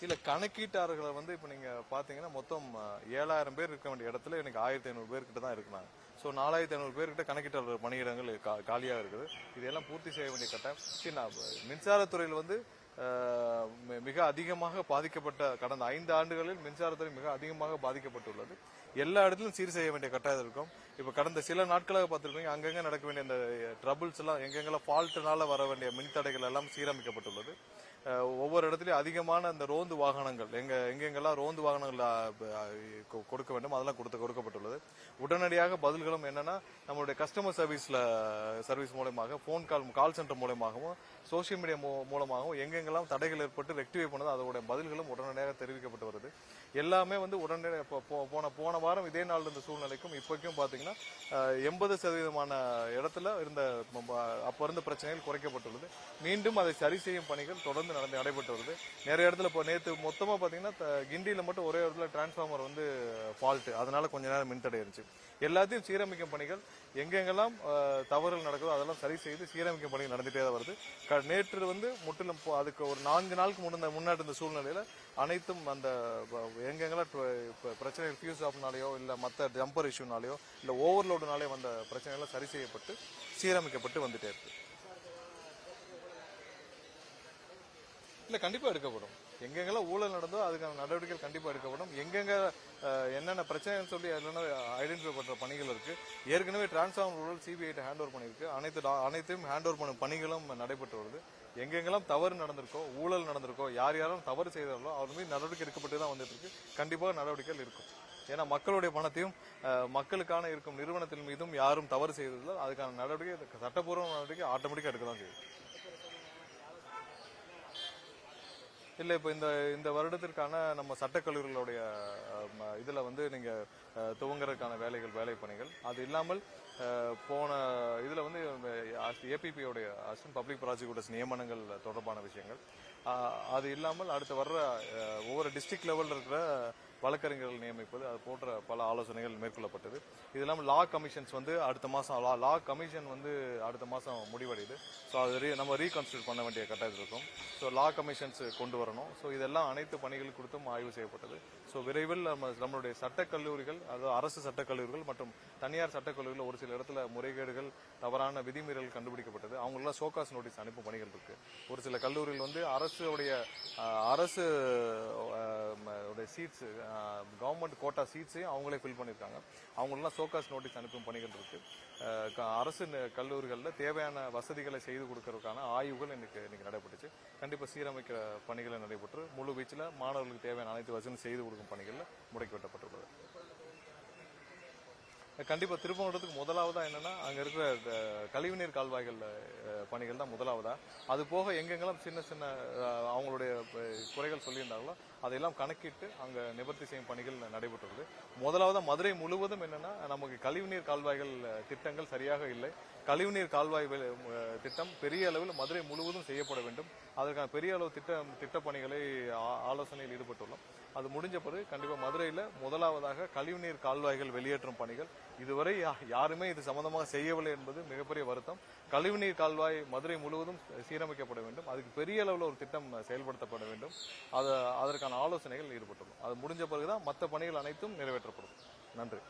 இல்ல கணக்கீட்டாளர்களை வந்து இப்ப நீங்க பாத்தீங்கன்னா மொத்தம் 7000 பேர் இருக்க வேண்டிய இடத்துல எனக்கு 1500 பேர் கிட்ட தான் இருக்கிறாங்க. ஸோ 4500 பேர்கிட்ட கணக்கீட்டாளர் பணியிடங்கள் காலியாக இருக்குது. இதெல்லாம் பூர்த்தி செய்ய வேண்டிய கட்டாயம். மின்சாரத்துறையில் வந்து மிக அதிகமாக பாதிக்கப்பட்ட கடந்த 5 ஆண்டுகளில் மின்சாரத்துறை மிக அதிகமாக பாதிக்கப்பட்டுள்ளது. எல்லா இடத்திலும் சீர் செய்ய வேண்டிய கட்டாயம் இருக்கும். இப்ப கடந்த சில நாட்களாக பார்த்திருப்பீங்க, அங்கங்க நடக்க வேண்டிய இந்த ட்ரபிள்ஸ் எல்லாம் எங்கெங்கெல்லாம் ஃபால்ட்னால வர வேண்டிய மின்தடைகள் எல்லாம் சீரமைக்கப்பட்டுள்ளது. ஒவ்வொரு இடத்துலயும் அதிகமான அந்த ரோந்து வாகனங்கள் எங்கெங்கெல்லாம் ரோந்து வாகனங்கள் கொடுக்க வேண்டும் அதெல்லாம் கொடுக்கப்பட்டுள்ளது. உடனடியாக பதில்களும் என்னன்னா நம்மளுடைய கஸ்டமர் சர்வீஸ் மூலமாக போன் கால் சென்டர் மூலமாகவும் சோசியல் மீடியா மூலமாகவும் எங்கெங்கெல்லாம் தடைகள் ஏற்பட்டு ரெக்டிஃபை பண்ணது அதோட பதில்களும் உடனடியாக தெரிவிக்கப்பட்டு வருது. எல்லாமே வந்து உடனடியாக போன வாரம் இதே நாள் இருந்த சூழ்நிலைக்கும் இப்போக்கும் பாத்தீங்கன்னா 80% இடத்துல இருந்த அப்ப இருந்த பிரச்சனைகள் குறைக்கப்பட்டுள்ளது. மீண்டும் அதை சரி செய்யும் பணிகள் தொடர்ந்து நடைபெற்று வருது. நிறைய இடத்துல இப்போ நேற்று மொத்தமா பாத்தீங்கன்னா கிண்டியில மட்டும் ஒரே இடத்துல டிரான்ஸ்பார்மர் வந்து ஃபால்ட், அதனால கொஞ்ச நேரம் மின்தடை இருந்துச்சு. எல்லாத்தையும் சீரமைக்கும் பணிகள் எங்கெங்கெல்லாம் தவறுகள் நடக்குதோ அதெல்லாம் சரி செய்து சீரமைக்கும் பணிகள் நடந்துட்டே தான் வருது. நேற்று வந்து முற்றிலும் அதுக்கு ஒரு 4 நாளுக்கு முன்னாடி இருந்த சூழ்நிலையில அனைத்தும் அந்த எங்கெங்கெல்லாம் பிரச்சனைகள் ஃபியூஸ் ஆஃப்னாலேயோ இல்ல மற்ற ஜம்பர் இஷ்யூனாலேயோ இல்ல ஓவர்லோடுனாலே வந்த பிரச்சனைகள் சரி செய்யப்பட்டு சீரமைக்கப்பட்டு வந்துட்டே இருக்கு. இல்ல கண்டிப்பா எடுக்கப்படும். எங்கெங்கெல்லாம் ஊழல் நடந்தோ அதுக்கான நடவடிக்கைகள் கண்டிப்பா எடுக்கப்படும். எங்கெங்க என்னென்ன பிரச்சனைன்னு சொல்லி ஐடென்டிஃபை பண்ற பணிகள் இருக்கு. ஏற்கனவே டிரான்ஸ்பார்மர் ஊழல் சிபிஐ ஹேண்ட் ஓவர் பண்ணிருக்கு. அனைத்தையும் ஹேண்ட் ஓவர் பண்ணும் பணிகளும் நடைபெற்று வருது. எங்கெங்கெல்லாம் தவறு நடந்திருக்கோ ஊழல் நடந்திருக்கோ யாரும் தவறு செய்தார்களோ அவர் மீது நடவடிக்கை எடுக்கப்பட்டு தான் வந்துட்டு இருக்கு. கண்டிப்பாக நடவடிக்கைகள் இருக்கும். ஏன்னா மக்களுடைய பணத்தையும் மக்களுக்கான இருக்கும் நிறுவனத்தின் மீதும் யாரும் தவறு செய்ததில்லை. அதுக்கான நடவடிக்கை சட்டப்பூர்வ நடவடிக்கை ஆட்டோமேட்டிக்கா எடுக்க தான் செய்யும். இல்ல இப்ப இந்த வருடத்திற்கான நம்ம சட்டக்கல்லூரிகளுடைய இதுல வந்து நீங்க துவங்குறதுக்கான வேலை பணிகள் அது இல்லாமல் போன இதுல வந்து ஏபிபியோடைய அசிஸ்டன்ட் பப்ளிக் ப்ராசிக்யூட்டர்ஸ் நியமனங்கள் தொடர்பான விஷயங்கள் அது இல்லாமல் அடுத்து வர்ற ஒவ்வொரு டிஸ்ட்ரிக்ட் லெவலில் இருக்கிற வழக்கறிஞர்கள் நியமிப்பது அது போன்ற பல ஆலோசனைகள் மேற்கொள்ளப்பட்டது. இது இல்லாமல் லா கமிஷன்ஸ் வந்து அடுத்த மாசம் லா கமிஷன் வந்து அடுத்த மாசம் முடிவடையுது. ஸோ அது நம்ம ரீகன்ஸ்டியூட் பண்ண வேண்டிய கட்டாயத்தில் இருக்கும். ஸோ லா கமிஷன்ஸ் கொண்டு வரணும். ஸோ இதெல்லாம் அனைத்து பணிகள் குறித்தும் ஆய்வு செய்யப்பட்டது. ஸோ விரைவில் நம்மளுடைய சட்டக்கல்லூரிகள் அதாவது அரசு சட்டக்கல்லூரிகள் மற்றும் தனியார் சட்டக்கல்லூரிகள் ஒரு சில இடத்துல முறைகேடுகள் தவறான விதிமீறல் கண்டுபிடிக்கப்பட்டது. அவங்களெல்லாம் ஷோகாஸ் நோட்டீஸ் அனுப்பும் பணிகள் இருக்கு. ஒரு சில கல்லூரிகள் வந்து அரசு சீட்ஸ் கவர்மெண்ட் கோட்டா சீட்ஸையும் அவங்களே ஃபில் பண்ணிருக்காங்க. அவங்களெல்லாம் ஷோகாஸ் நோட்டீஸ் அனுப்பும் பணிகள் இருக்கு. அரசு கல்லூரிகளில் தேவையான வசதிகளை செய்து கொடுக்கறதுக்கான ஆய்வுகள் இன்னைக்கு நடைபெற்றுச்சு. கண்டிப்பா சீரமைக்கிற பணிகள் நடைபெற்று முழு வீச்சில் மாணவர்களுக்கு தேவையான அனைத்து வசதியும் செய்து கொடுக்கும் பணிகள் முடக்கி வெட்டப்பட்டுள்ளது. கண்டிப்பா திருப்பூரத்துக்கு முதலாவதா என்னன்னா அங்க இருக்கிற கழிவுநீர் கால்வாய்கள் பணிகள் தான் முதலாவதா. அது போக எங்கெங்கெல்லாம் சின்ன சின்ன அவங்களுடைய குறைகள் சொல்லியிருந்தாங்களோ அதையெல்லாம் கணக்கிட்டு அங்க நிவர்த்தி செய்யும் பணிகள் நடைபெற்றுள்ளது. முதலாவதா மதுரை முழுவதும் என்னன்னா நமக்கு கழிவுநீர் கால்வாய்கள் திட்டங்கள் சரியாக இல்லை. கழிவுநீர் கால்வாய் திட்டம் பெரிய அளவில் மதுரை முழுவதும் செய்யப்பட வேண்டும். அதற்கான பெரிய அளவு திட்ட பணிகளை ஆலோசனையில் ஈடுபட்டுள்ளோம். அது முடிஞ்ச பிறகு கண்டிப்பா மதுரையில முதலாவதாக கழிவுநீர் கால்வாய்கள் வெளியேற்றும் பணிகள் இதுவரை யாருமே இது சம்பந்தமாக செய்யவில்லை என்பது மிகப்பெரிய வருத்தம். கழிவுநீர் கால்வாய் மதுரை முழுவதும் சீரமைக்கப்பட வேண்டும். அதுக்கு பெரிய அளவில் ஒரு திட்டம் செயல்படுத்தப்பட வேண்டும். அதற்கான ஆலோசனைகள் ஈடுபட்டுள்ளோம். அது முடிஞ்ச பிறகுதான் மற்ற பணிகள் அனைத்தும் நிறைவேற்றப்படும். நன்றி.